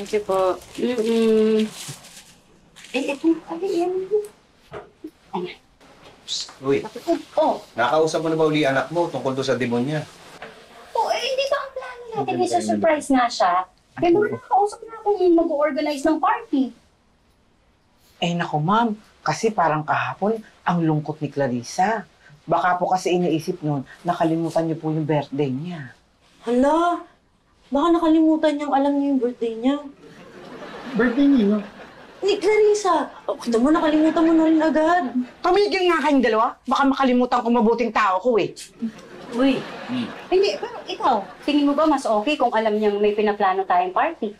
Thank you po. Mm-mm. Ito. Yan. Ayan. Uy, nakausap mo na ba uli anak mo tungkol doon sa demonya? Hindi ba ang plano natin? May surprise nga siya. Kaya naman nakakausap na akong mag-organize ng party. Naku ma'am, kasi parang kahapon ang lungkot ni Clarissa. Baka po kasi iniisip nun, nakalimutan niyo po yung birthday niya. Hala, baka nakalimutan niyang alam niyo yung birthday niya. Birthday niyo? Ni Clarissa, kita mo nakalimutan mo na rin agad. Tumigil nga kayong dalawa, baka makalimutan ko mabuting tao ko eh. Uy. Hindi, pero ikaw, tingin mo ba mas okay kung alam niyang may pinaplano tayong party?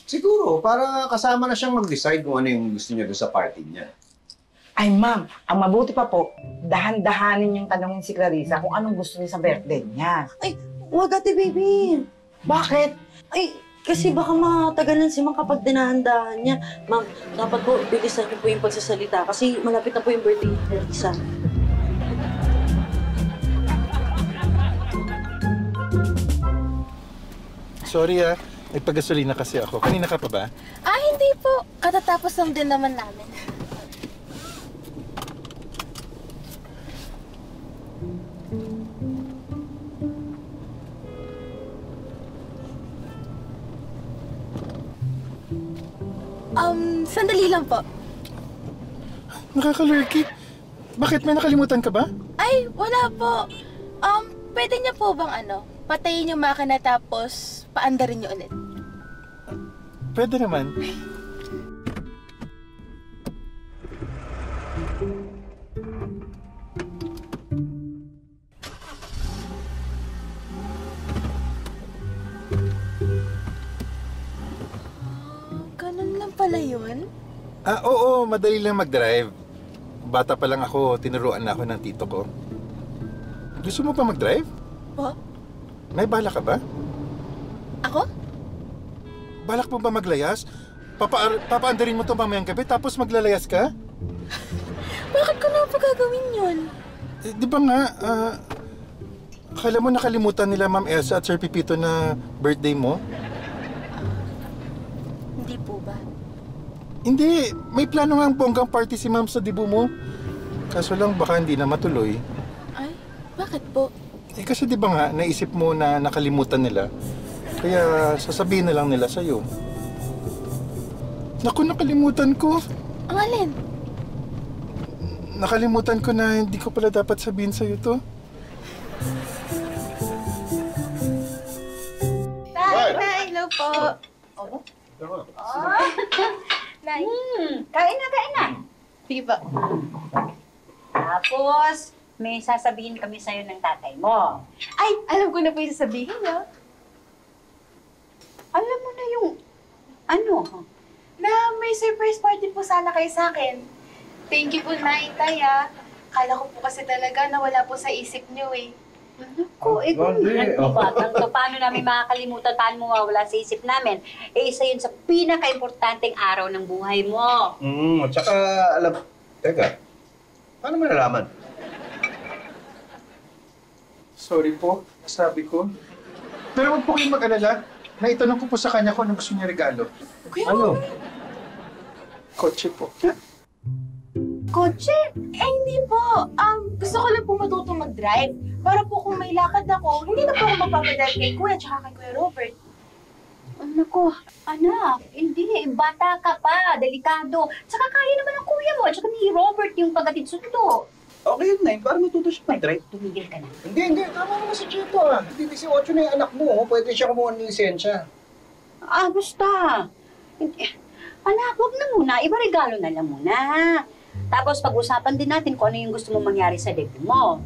Siguro, para kasama na siyang mag-decide kung ano yung gusto niya doon sa party niya. Ay ma'am, ang mabuti pa po, dahan-dahanin yung tanongin si Clarissa kung anong gusto niya sa birthday niya. Ay, wag ate baby. Bakit? Ay, kasi baka matagalan si Mang kapag dinahandahan niya. Ma'am, dapat po bilisan niyo po yung pagsasalita kasi malapit na po yung birthday ni Clarissa. Sorry nagpagasolina kasi ako. Kanina ka pa ba? Hindi po. Katatapos lang din naman namin. Sandali lang po. Nakakalurky. Bakit? May nakalimutan ka ba? Ay, wala po. Pwede niyo po bang patayin yung makina tapos paandarin niyo ulit? Pwede naman. Ganun lang pala yun? Oo, madali lang mag-drive. Bata pa lang ako, tinuruan na ako ng tito ko. Gusto mo pa mag-drive? Po? May bala ka ba? Ako? Balak mo ba maglayas? Papaandarin mo to mamayang gabi tapos maglalayas ka? Bakit ko na pa gagawin yun? Di ba nga, akala mo nakalimutan nila Ma'am Elsa at Sir Pipito na birthday mo? Hindi po ba? Hindi, may plano nga ang bonggang party si Ma'am sa dibu mo. Kaso lang baka hindi na matuloy. Ay, bakit po? Kasi di ba nga, naisip mo na nakalimutan nila. Kaya sasabihin na lang nila sa'yo. Naku, nakalimutan ko. Ang alin? Nakalimutan ko na hindi ko pala dapat sabihin sa'yo to. Nay, hello po. Nay. Kain na. Sige po. Tapos, may sasabihin kami sa'yo ng tatay mo. Ay, alam ko na po yung sasabihin niyo. Alam mo na yung, Na may surprise party po sana kayo sa akin. Thank you po, Nay, Tay, Kala ko po kasi talaga na wala po sa isip niyo eh. kung batang to, paano namin makakalimutan, paano mo mawala sa isip namin? Isa yun sa pinaka-importanteng araw ng buhay mo. At saka, teka, paano mo nalaman? Sorry po, sabi ko. Pero huwag po kayong mag-alala. Naitanong ko po sa kanya kung ano gusto niya regalo. Ano? Kotse po. Kotse? Hindi po. Gusto ko lang po matutong mag-drive. Para po kung may lakad ako, hindi na po ako mapapadrive kay Kuya at kay Kuya Robert. Naku, anak, hindi. Bata ka pa, delikado. Tsaka kaya naman ng kuya mo, tsaka ni Robert yung paghatid sundo. Okay yun na para matuto siya mag-drive. Tumigil ka na. Hindi. Tama naman si Chito Hindi 18 na yung anak mo. Pwede siya kumuha ng lisensya. Basta. Anak, wag na muna. Iba regalo na lang muna. Tapos pag-usapan din natin kung ano yung gusto mong mangyari sa debut mo.